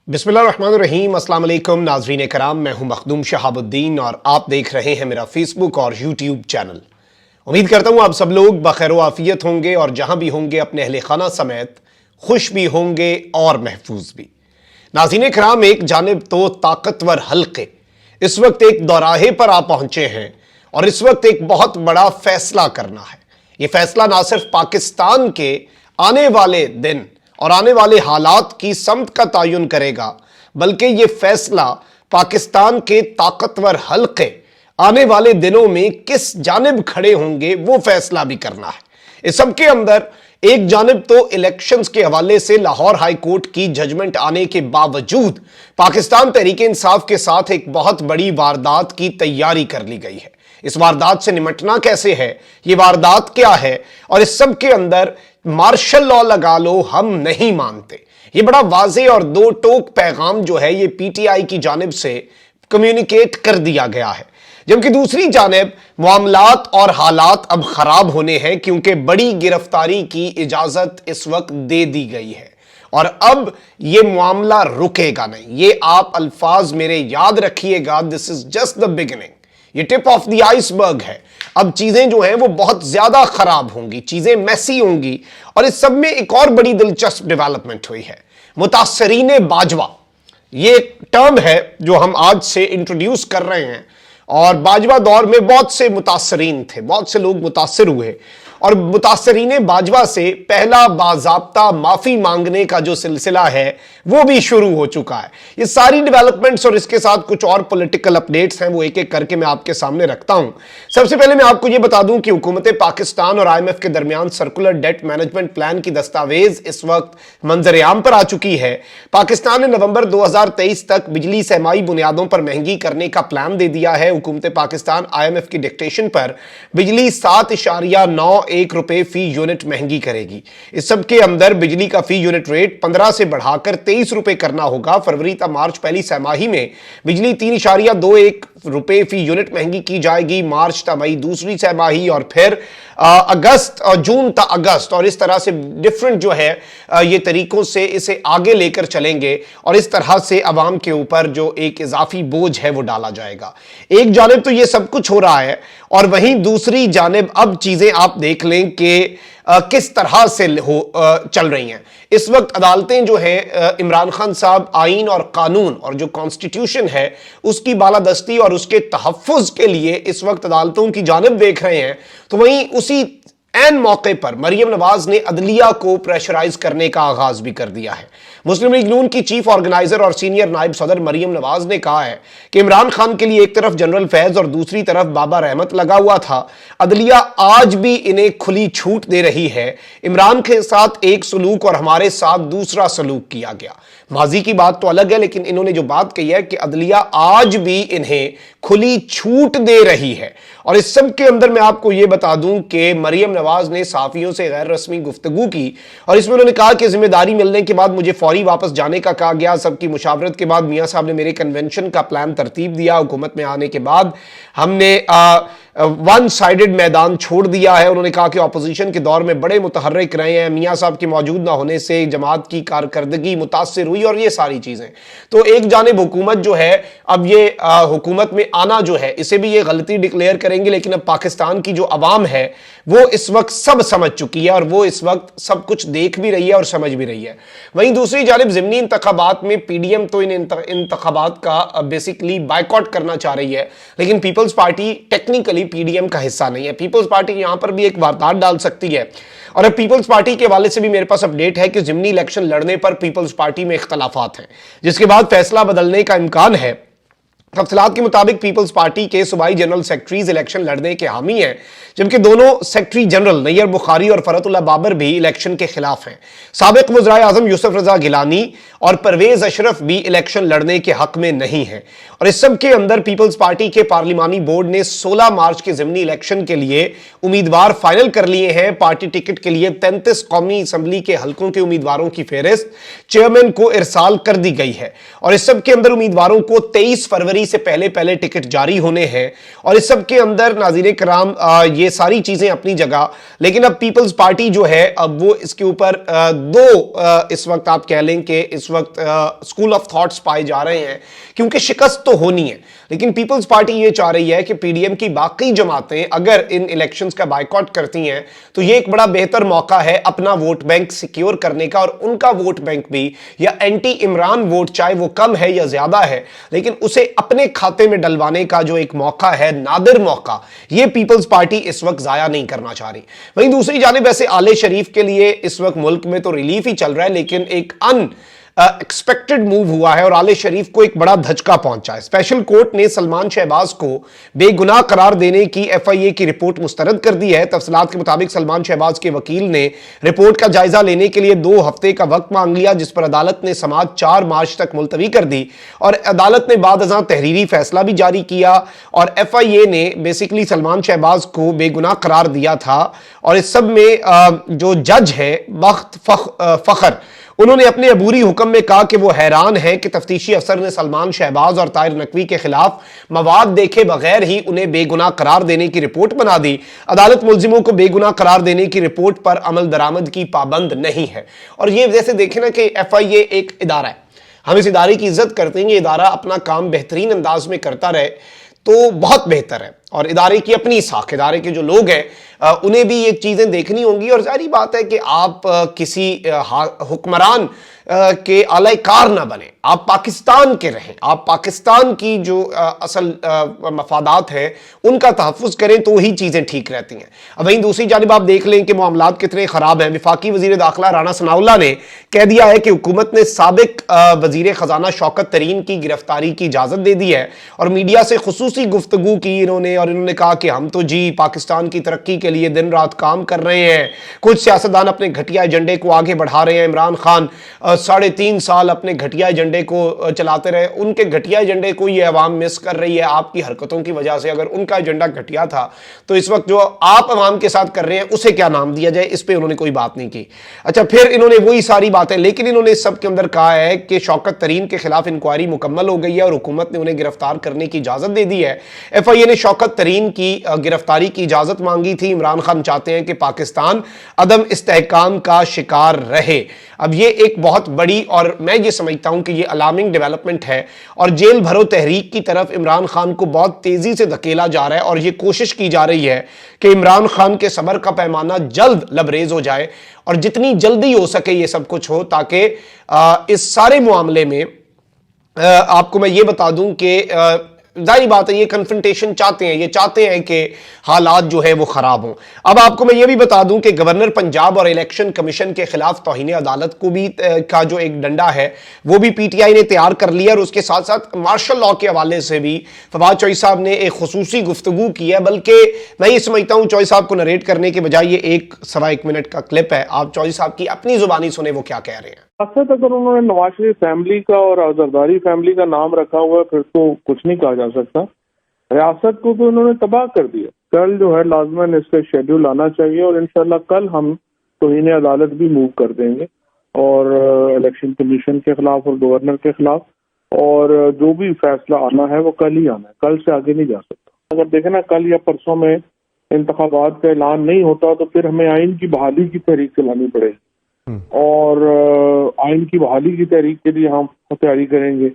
बिस्मिल्लाहिर्रहमानिर्रहीम। अस्सलाम वालेकुम नाज़रीन कराम, मैं हूं मखदूम शहाबुद्दीन और आप देख रहे हैं मेरा फेसबुक और यूट्यूब चैनल। उम्मीद करता हूं आप सब लोग बखैर व आफियत होंगे और जहां भी होंगे अपने अहले खाना समेत खुश भी होंगे और महफूज भी। नाज़रीन कराम, एक जानिब तो ताकतवर हल्के इस वक्त एक दौराहे पर आ पहुंचे हैं और इस वक्त एक बहुत बड़ा फैसला करना है। यह फैसला ना सिर्फ पाकिस्तान के आने वाले दिन और आने वाले हालात की समत का तयन करेगा, बल्कि यह फैसला पाकिस्तान के ताकतवर हल्के आने वाले दिनों में किस जानिब खड़े होंगे वो फैसला भी करना है। इस सब के अंदर एक जानिब तो इलेक्शंस के हवाले से लाहौर हाई कोर्ट की जजमेंट आने के बावजूद पाकिस्तान तहरीक इंसाफ के साथ एक बहुत बड़ी वारदात की तैयारी कर ली गई है। इस वारदात से निमटना कैसे है, ये वारदात क्या है, और इस सब के अंदर मार्शल लॉ लगा लो हम नहीं मानते, ये बड़ा वाज़ेह और दो टोक पैगाम जो है ये पीटीआई की जानिब से कम्युनिकेट कर दिया गया है। जबकि दूसरी जानिब मामलात और हालात अब खराब होने हैं क्योंकि बड़ी गिरफ्तारी की इजाजत इस वक्त दे दी गई है और अब ये मामला रुकेगा नहीं। ये आप अल्फाज मेरे याद रखिएगा, this is just the beginning, ये टिप ऑफ द आइसबर्ग है। अब चीजें जो हैं वो बहुत ज्यादा खराब होंगी, चीजें मैसी होंगी। और इस सब में एक और बड़ी दिलचस्प डेवलपमेंट हुई है। मुतासरीन बाजवा, ये एक टर्म है जो हम आज से इंट्रोड्यूस कर रहे हैं और बाजवा दौर में बहुत से मुतासरीन थे, बहुत से लोग मुतासर हुए और मुतासरीन बाजवा से पहला बाज़ाब्ता माफी मांगने का जो सिलसिला है वो भी शुरू हो चुका है। ये सारी डेवलपमेंट्स और इसके साथ कुछ और पॉलिटिकल अपडेट्स हैं वो एक एक करके मैं आपके सामने रखता हूं। सबसे पहले मैं आपको ये बता दूं कि हुकूमत पाकिस्तान और IMF के दरमियान सर्कुलर डेट मैनेजमेंट प्लान की दस्तावेज इस वक्त मंजर आम पर आ चुकी है। पाकिस्तान ने नवंबर 2023 तक बिजली सहमाई बुनियादों पर महंगी करने का प्लान दे दिया है। हुकूमत पाकिस्तान IMF की डिक्टेशन पर बिजली 7.91 रुपए फी यूनिट महंगी करेगी। इस सब के अंदर बिजली का फी यूनिट रेट 15 से बढ़ाकर 23 रुपए करना होगा। फरवरी तक मार्च पहली सहमाही में बिजली 3.21 रुपए फी यूनिट महंगी की जाएगी। मार्च तक मई दूसरी सहमाही और फिर अगस्त और जून तक अगस्त, और इस तरह से डिफरेंट जो है ये तरीकों से इसे आगे लेकर चलेंगे और इस तरह से अवाम के ऊपर जो एक इजाफी बोझ है वो डाला जाएगा। एक जानिब तो ये सब कुछ हो रहा है और वहीं दूसरी जानिब अब चीजें आप देख लें कि किस तरह से चल रही हैं। इस वक्त अदालतें जो हैं, इमरान खान साहब आईन और कानून और जो कॉन्स्टिट्यूशन है उसकी बालादस्ती और उसके तहफ़्फ़ुज़ के लिए इस वक्त अदालतों की जानिब देख रहे हैं। तो वहीं उसी ऐन मौके पर मरियम नवाज ने अदलिया को प्रेशराइज करने का आगाज भी कर दिया है। मुस्लिम लीग नून की चीफ ऑर्गेनाइजर और सीनियर नायब सदर मरियम नवाज ने कहा है कि इमरान खान के लिए एक तरफ जनरल फैज और दूसरी तरफ बाबा रहमत लगा हुआ था। अदलिया आज भी इन्हें खुली छूट दे रही है। इमरान के साथ एक सलूक और हमारे साथ दूसरा सलूक किया गया। माजी की बात तो अलग है, लेकिन इन्होंने जो बात कही है कि अदलिया आज भी इन्हें खुली छूट दे रही है। और इस सब के अंदर मैं आपको यह बता दूं कि मरियम नवाज ने साफियों से गैर रस्मी गुफ्तगू की और इसमें उन्होंने कहा कि जिम्मेदारी मिलने के बाद मुझे फौरी वापस जाने का कहा गया। सबकी मुशावरत के बाद मियां साहब ने मेरे कन्वेंशन का प्लान तरतीब दिया। हुकूमत में आने के बाद हमने वन साइडेड मैदान छोड़ दिया है। उन्होंने कहा कि अपोजिशन के दौर में बड़े मुतहर्रिक रहे हैं, मियां साहब के मौजूद ना होने से जमात की कारकर्दगी मुतासिर हुई और ये सारी चीजें। तो एक जानिब हुकूमत जो है अब ये हुकूमत में आना जो है इसे भी ये गलती डिक्लेयर करेंगे, लेकिन अब पाकिस्तान की जो अवाम है वो इस वक्त सब समझ चुकी है और वो इस वक्त सब कुछ देख भी रही है और समझ भी रही है। वहीं दूसरी जानिब ज़िमनी इंतखाबात में PDM तो इन इंतखाबात का बेसिकली बायकॉट करना चाह रही है, लेकिन पीपल्स पार्टी टेक्निकली PDM का हिस्सा नहीं है। पीपल्स पार्टी यहां पर भी एक वारदात डाल सकती है। और अब पीपल्स पार्टी के हवाले से भी मेरे पास अपडेट है कि ज़िमनी इलेक्शन लड़ने पर पीपल्स पार्टी में इख्तलाफात हैं, जिसके बाद फैसला बदलने का इम्कान है। तफसीलात के मुताबिक पीपल्स पार्टी के सूबाई जनरल सेक्रेटरीज इलेक्शन लड़ने के हामी हैं, जबकि दोनों सेक्रेटरी जनरल नैयर बुखारी और फरतुल्लाह बाबर भी इलेक्शन के खिलाफ हैं। साबिक वज़ीर आज़म यूसुफ रजा गिलानी और परवेज अशरफ भी इलेक्शन लड़ने के हक में नहीं हैं। और इस सब के अंदर पीपल्स पार्टी के पार्लिमानी बोर्ड ने 16 मार्च के ज़िमनी इलेक्शन के लिए उम्मीदवार फाइनल कर लिए हैं। पार्टी टिकट के लिए 33 कौमी असम्बली के हल्कों के उम्मीदवारों की फहरिस्त चेयरमैन को इरसाल कर दी गई है और इस सब के अंदर उम्मीदवारों को 23 फरवरी جنوری سے پہلے ٹکٹ جاری ہونے ہیں، اور اس سب کے اندر ناظرین کرام یہ ساری چیزیں اپنی جگہ، لیکن اب پیپلز پارٹی جو ہے اب وہ اس کے اوپر دو اس وقت آپ کہہ لیں کہ اس وقت اسکول آف تھاٹس پائے جا رہے ہیں، کیونکہ شکست تو ہونی ہے، لیکن پیپلز پارٹی یہ چاہ رہی ہے کہ پی ڈی ایم کی باقی جماعتیں اگر ان الیکشنز کا بائیکاٹ کرتی ہیں تو یہ ایک بڑا بہتر موقع ہے اپنا ووٹ بینک سیکیور کرنے کا، اور ان کا ووٹ بینک بھی یا اینٹی عمران ووٹ چاہے وہ کم ہے یا زیادہ ہے لیکن اسے اپنے کھاتے میں ڈلوانے کا جو ایک موقع ہے، نادر موقع، یہ پیپلز پارٹی اس وقت ضائع نہیں کرنا چاہ رہی۔ وہیں دوسری جانب ایسے آل شریف کے لیے اس وقت ملک میں تو ریلیف ہی چل رہا ہے، لیکن ایک ایکسپیکٹڈ موو ہوا ہے اور آل شریف کو ایک بڑا دھچکا پہنچا ہے۔ اسپیشل کورٹ نے سلمان شہباز کو بے گناہ قرار دینے کی ایف آئی اے کی رپورٹ مسترد کر دی ہے۔ تفصیلات کے مطابق سلمان شہباز کے وکیل نے رپورٹ کا جائزہ لینے کے لیے 2 ہفتے کا وقت مانگ لیا، جس پر عدالت نے سماعت 4 مارچ تک ملتوی کر دی، اور عدالت نے بعد ازاں تحریری فیصلہ بھی جاری کیا، اور ایف آئی اے نے بیسیکلی سلمان شہباز کو بے گناہ قرار دیا تھا۔ اور اس سب میں جو جج ہے بخت فخر، انہوں نے اپنے عبوری حکم میں کہا کہ وہ حیران ہیں کہ تفتیشی افسر نے سلمان شہباز اور طاہر نقوی کے خلاف مواد دیکھے بغیر ہی انہیں بے گناہ قرار دینے کی رپورٹ بنا دی۔ عدالت ملزموں کو بے گناہ قرار دینے کی رپورٹ پر عمل درآمد کی پابند نہیں ہے۔ اور یہ جیسے دیکھیں نا کہ ایف آئی اے ایک ادارہ ہے، ہم اس ادارے کی عزت کرتے ہیں، یہ ادارہ اپنا کام بہترین انداز میں کرتا رہے تو بہت بہتر ہے، اور ادارے کی اپنی ساکھ، ادارے کے جو لوگ ہیں انہیں بھی یہ چیزیں دیکھنی ہوں گی، اور ظاہری بات ہے کہ آپ کسی حکمران کے اعلی کار نہ بنیں، آپ پاکستان کے رہیں، آپ پاکستان کی جو اصل مفادات ہیں ان کا تحفظ کریں تو وہی چیزیں ٹھیک رہتی ہیں۔ اب وہیں دوسری جانب آپ دیکھ لیں کہ معاملات کتنے خراب ہیں۔ وفاقی وزیر داخلہ رانا ثناءاللہ نے کہہ دیا ہے کہ حکومت نے سابق وزیر خزانہ شوکت ترین کی گرفتاری کی اجازت دے دی ہے، اور میڈیا سے خصوصی گفتگو کی انہوں نے کہا کہ ہم تو جی پاکستان کی ترقی کے لیے دن رات کام کر رہے ہیں، کچھ سیاستدان اپنے گھٹیا ایجنڈے کو آگے بڑھا رہے ہیں۔ عمران خان 3.5 سال اپنے گھٹیا ایجنڈے کو چلاتے رہے، ان کے گھٹیا ایجنڈے کو یہ عوام مس کر رہی ہے آپ کی حرکتوں کی وجہ سے۔ اگر ان کا ایجنڈا گھٹیا تھا تو اس وقت جو آپ عوام کے ساتھ کر رہے ہیں اسے کیا نام دیا جائے، اس پہ انہوں نے کوئی بات نہیں کی۔ اچھا، پھر انہوں نے وہی ساری باتیں، لیکن انہوں نے اس سب کے اندر کہا ہے کہ شوکت ترین کے خلاف انکوائری مکمل ہو گئی ہے اور حکومت نے انہیں گرفتار کرنے کی اجازت دے دی ہے۔ ایف آئی اے نے شوکت ترین کی گرفتاری کی اجازت مانگی تھی۔ عمران خان چاہتے ہیں کہ پاکستان عدم استحکام کا شکار رہے۔ اب یہ ایک بہت بڑی، اور میں یہ سمجھتا ہوں کہ یہ الارمنگ ڈیولپمنٹ ہے، اور جیل بھرو تحریک کی طرف عمران خان کو بہت تیزی سے دھکیلا جا رہا ہے، اور یہ کوشش کی جا رہی ہے کہ عمران خان کے صبر کا پیمانہ جلد لبریز ہو جائے، اور جتنی جلدی ہو سکے یہ سب کچھ ہو، تاکہ اس سارے معاملے میں آپ کو میں یہ بتا دوں کہ ظاہری بات ہے یہ کنفرنٹیشن چاہتے ہیں، یہ چاہتے ہیں کہ حالات جو ہے وہ خراب ہوں۔ اب آپ کو میں یہ بھی بتا دوں کہ گورنر پنجاب اور الیکشن کمیشن کے خلاف توہین عدالت کو بھی کا جو ایک ڈنڈا ہے وہ بھی پی ٹی آئی نے تیار کر لیا، اور اس کے ساتھ ساتھ مارشل لاء کے حوالے سے بھی فواد چوہدری صاحب نے ایک خصوصی گفتگو کی ہے، بلکہ میں یہ سمجھتا ہوں چوہدری صاحب کو نریٹ کرنے کے بجائے یہ 1.25 منٹ کا کلپ ہے، آپ چوہدری صاحب کی اپنی زبانی سنیں وہ کیا کہہ رہے ہیں۔ اصل اگر انہوں نے نواز شریف فیملی کا اور زرداری فیملی کا نام رکھا ہوا ہے پھر تو کچھ نہیں کہا جا سکتا۔ ریاست کو تو انہوں نے تباہ کر دیا۔ کل جو ہے لازماً اس کا شیڈول آنا چاہیے، اور انشاءاللہ کل ہم توہین عدالت بھی موو کر دیں گے، اور الیکشن کمیشن کے خلاف اور گورنر کے خلاف، اور جو بھی فیصلہ آنا ہے وہ کل ہی آنا ہے، کل سے آگے نہیں جا سکتا۔ اگر دیکھیں نا کل یا پرسوں میں انتخابات کا اعلان نہیں ہوتا تو پھر ہمیں آئین کی بحالی کی تحریک چلانی پڑے گی، اور آئین کی بحالی کی تحریک کے لیے ہم تیاری کریں گے،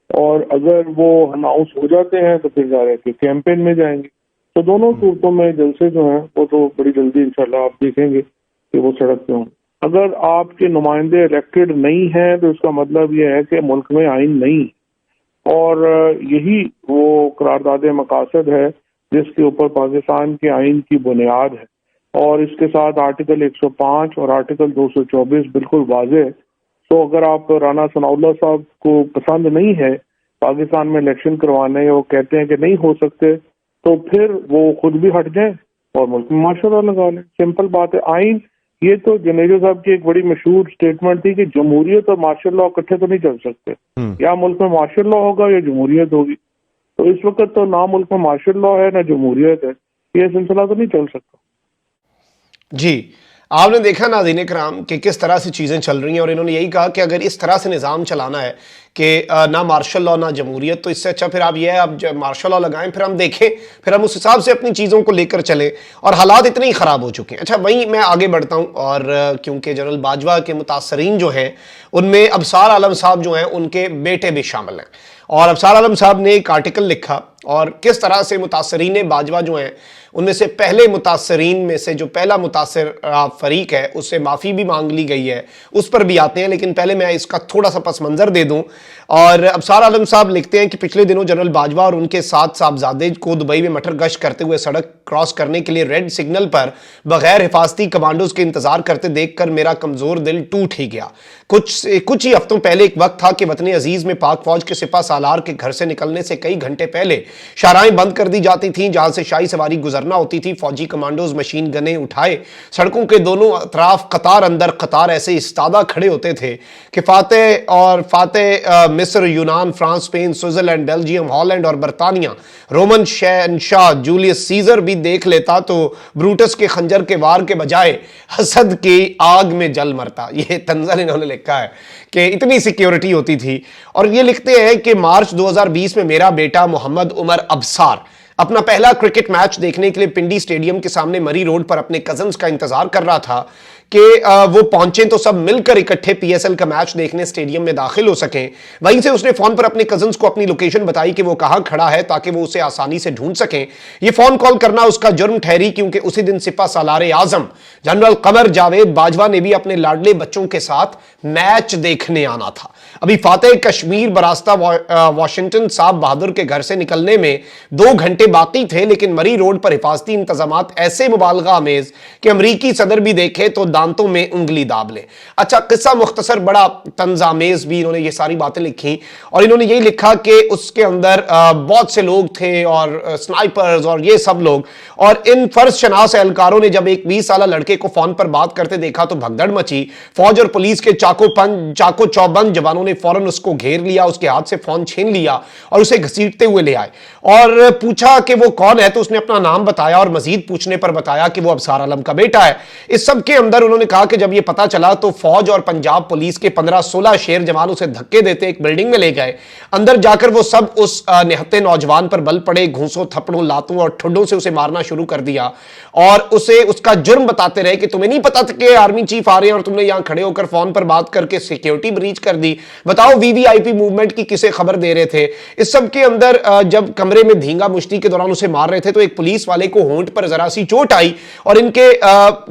اور اگر وہ اناؤنس ہو جاتے ہیں تو پھر ظاہر ہے کہ کیمپین میں جائیں گے۔ تو دونوں صورتوں میں جلسے جو ہیں وہ تو بڑی جلدی انشاءاللہ آپ دیکھیں گے کہ وہ سڑک پہ ہوں۔ اگر آپ کے نمائندے الیکٹڈ نہیں ہیں تو اس کا مطلب یہ ہے کہ ملک میں آئین نہیں، اور یہی وہ قرارداد مقاصد ہے جس کے اوپر پاکستان کے آئین کی بنیاد ہے، اور اس کے ساتھ آرٹیکل 105 اور آرٹیکل 224 بالکل واضح ہے۔ تو اگر آپ رانا ثناءاللہ صاحب کو پسند نہیں ہے پاکستان میں الیکشن کروانے، وہ کہتے ہیں کہ نہیں ہو سکتے، تو پھر وہ خود بھی ہٹ جائیں اور ملک میں مارشل لاء لگا لیں۔ سمپل بات ہے۔ آئین، یہ تو جنیجو صاحب کی ایک بڑی مشہور سٹیٹمنٹ تھی کہ جمہوریت اور مارشل لاء اکٹھے تو نہیں چل سکتے، یا ملک میں مارشل لاء ہوگا یا جمہوریت ہوگی۔ تو اس وقت تو نہ ملک میں مارشل لاء ہے نہ جمہوریت ہے، یہ سلسلہ تو نہیں چل سکتا۔ جی، आपने देखा नाज़रीन कराम कि किस तरह से चीज़ें चल रही हैं, और इन्होंने यही कहा कि अगर इस तरह से निज़ाम चलाना है कि ना मार्शल लॉ ना जमहूरियत, तो इससे अच्छा फिर आप ये अब जब मार्शल लॉ लगाएं, फिर हम देखें, फिर हम उस हिसाब से अपनी चीज़ों को लेकर चलें, और हालात इतने ही ख़राब हो चुके हैं। अच्छा, वहीं मैं आगे बढ़ता हूँ, और क्योंकि जनरल बाजवा के मुतासरीन जो हैं उनमें अबसार आलम साहब जो हैं उनके बेटे भी शामिल हैं, और अबसार आलम साहब ने एक आर्टिकल लिखा और किस तरह से मुतासरीन बाजवा जो हैं उनमें से पहले मुतासरीन में से जो पहला मुतासर फरीक है उससे माफ़ी भी मांग ली गई है, उस पर भी आते हैं। लेकिन पहले मैं इसका थोड़ा सा पस मंज़र दे दूं। और अबसार आलम साहब लिखते हैं कि पिछले दिनों जनरल बाजवा और उनके 7 साहबजादे को दुबई में मटर गश्त करते हुए सड़क क्रॉस करने के लिए रेड सिग्नल पर बगैर हिफाजती कमांडोज के इंतजार करते देखकर मेरा कमज़ोर दिल टूट ही गया। कुछ ही हफ्तों पहले एक वक्त था कि वतन अजीज में पाक फौज के सिपा सालार के घर से निकलने से कई घंटे पहले शाहराहें बंद कर दी जाती थीं, जहां से शाही सवारी गुजरना होती थी। फौजी कमांडोज मशीन गनें उठाए सड़कों के दोनों अतराफ कतार अंदर कतार ऐसे इस्तादा खड़े होते थे कि फातेह मिस्र, यूनान, France, Spain, Switzerland, Belgium, Holland और बरतानिया रोमन शहंशाह जूलियस सीजर भी देख लेता तो ब्रूटस के खंजर के वार के बजाय हसद की आग में जल मरता। ये तंज़र इन्होंने लिखा है कि इतनी सिक्योरिटी होती थी। और ये लिखते हैं कि मार्च 2020 में मेरा बेटा मोहम्मद उमर अबसार अपना पहला क्रिकेट मैच देखने के लिए पिंडी स्टेडियम के सामने मरी रोड पर अपने कजन्स का इंतजार कर रहा था कि वो पहुंचे तो सब मिलकर इकट्ठे पीएसएल का मैच देखने स्टेडियम में दाखिल हो सकें। वहीं से उसने फोन पर अपने कजन्स को अपनी लोकेशन बताई कि वो कहां खड़ा है ताकि वो उसे आसानी से ढूंढ सकें। ये फोन कॉल करना उसका जुर्म ठहरी क्योंकि उसी दिन सिपा सालार आजम जनरल कमर जावेद बाजवा ने भी अपने लाडले बच्चों के साथ मैच देखने आना था। अभी फातेह कश्मीर बरास्ता वाशिंगटन साहब बहादुर के घर से निकलने में 2 घंटे बाकी थे, लेकिन मरी रोड पर हिफाजती इंतजामात ऐसे मुबालगा अमेज कि अमरीकी सदर भी देखे तो दांतों में उंगली दाब ले। अच्छा, किस्सा मुख्तसर बड़ा तंजामेज भी इन्होंने ये सारी बातें लिखी, और इन्होंने यही लिखा कि उसके अंदर बहुत से लोग थे और स्नाइपर्स और ये सब लोग, और इन फर्ज शनास एहलकारों ने जब एक 20 साल लड़के को फोन पर बात करते देखा तो भगदड़ मची। फौज और पुलिस के चाको चौबंद जवानों ने फौरन उसको घेर लिया, उसके हाथ से फोन छीन लिया और उसे घसीटते हुए ले आए और पूछा कि वो कौन है, तो उसने अपना नाम बताया और मजीद पूछने पर बताया कि वो अबसार आलम का बेटा है। इस सब के अंदर उन्होंने कहा कि जब ये पता चला तो फौज और पंजाब पुलिस के 15-16 शेर जवान उसे धक्के देते एक बिल्डिंग में ले गए। अंदर जाकर वो सब उस निहत्ते नौजवान पर बल पड़े, घूंसों, थप्पड़ों, लातों और ठुड्डों से उसे मारना शुरू कर दिया और उसे उसका जुर्म बताते रहे कि तुम्हें नहीं पता था कि आर्मी चीफ आ रहे हैं और तुमने यहां खड़े होकर फोन पर बात करके सिक्योरिटी ब्रीच कर दी। बताओ वीवीआईपी मूवमेंट की किसे खबर दे रहे थे। इस सब के अंदर जब कमरे में धींगा मुश्ती के दौरान उसे मार रहे थे तो एक पुलिस वाले को होंठ पर जरा सी चोट आई और इनके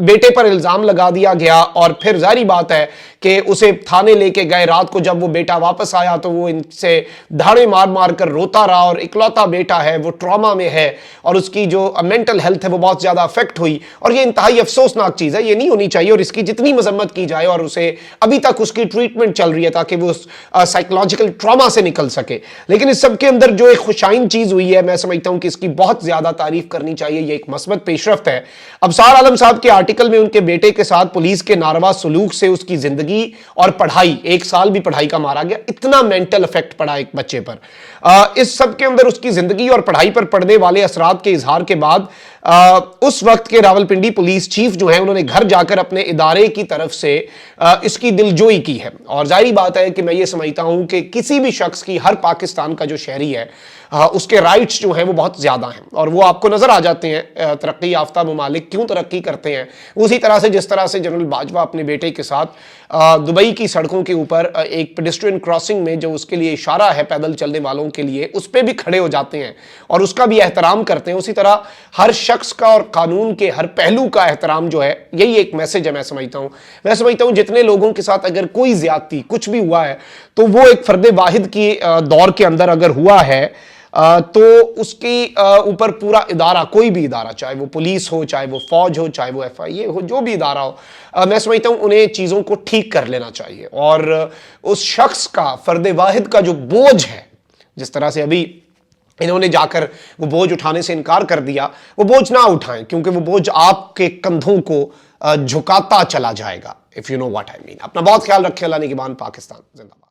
बेटे पर इल्जाम लगा दिया गया और फिर जारी बात है कि उसे थाने लेके गए। रात को जब वो बेटा वापस आया तो वो इनसे धाड़े मार मार कर रोता रहा और इकलौता बेटा है, वो ट्रॉमा में है और उसकी जो मेंटल हेल्थ है वो बहुत ज्यादा अफेक्ट हुई और ये इंतहाई अफसोसनाक चीज है, ये नहीं होनी चाहिए और इसकी जितनी मजम्मत की जाए और उसे अभी तक उसकी ट्रीटमेंट चल रही है ताकि वो साइकोलॉजिकल ट्रॉमा से निकल सके। लेकिन इस सब के अंदर जो एक खुशाइन चीज हुई है, मैं समझता हूं कि इसकी बहुत ज्यादा तारीफ करनी चाहिए, ये एक मस्बत पेशरफ्त है। अबसार आलम साहब के आर्टिकल में उनके बेटे के साथ पुलिस के नारवा सलूक से उसकी जिंदगी और पढ़ाई, 1 साल भी पढ़ाई का मारा गया, इतना मेंटल इफेक्ट पड़ा एक बच्चे पर। इस सब के अंदर उसकी जिंदगी और पढ़ाई पर पड़ने वाले असरात के इजहार के बाद उस वक्त के रावलपिंडी पुलिस चीफ जो है उन्होंने घर जाकर अपने इदारे की तरफ से इसकी दिलजोई की है। और जाहिर बात है कि मैं ये समझता हूं कि किसी भी शख्स की, हर पाकिस्तान का जो शहरी है उसके राइट्स जो हैं वो बहुत ज्यादा हैं और वो आपको नजर आ जाते हैं। तरक्की याफ्ता ममालिक क्यों तरक्की करते हैं, उसी तरह से जिस तरह से जनरल बाजवा अपने बेटे के साथ दुबई की सड़कों के ऊपर एक पेडेस्ट्रियन क्रॉसिंग में जो उसके लिए इशारा है पैदल चलने वालों के लिए, उस पर भी खड़े हो जाते हैं और उसका भी एहतराम करते हैं। उसी तरह हर शख्स का और कानून के हर पहलू का एहतराम जो है, यही एक मैसेज है। मैं समझता हूं जितने लोगों के साथ अगर कोई ज्यादती कुछ भी हुआ है तो वो एक फर्द वाहिद की दौर के अंदर अगर हुआ है तो उसके ऊपर पूरा इदारा, कोई भी इदारा, चाहे वो पुलिस हो, चाहे वो फौज हो, चाहे वो एफआईए हो, जो भी इदारा हो, मैं समझता हूं उन्हें चीजों को ठीक कर लेना चाहिए और उस शख्स का, फर्द वाहिद का जो बोझ है, जिस तरह से अभी इन्होंने जाकर वो बोझ उठाने से इनकार कर दिया, वो बोझ ना उठाएं क्योंकि वो बोझ आपके कंधों को झुकाता चला जाएगा। If you know what I mean. अपना बहुत ख्याल रखें। अल्लाह निगहबान। पाकिस्तान जिंदाबाद।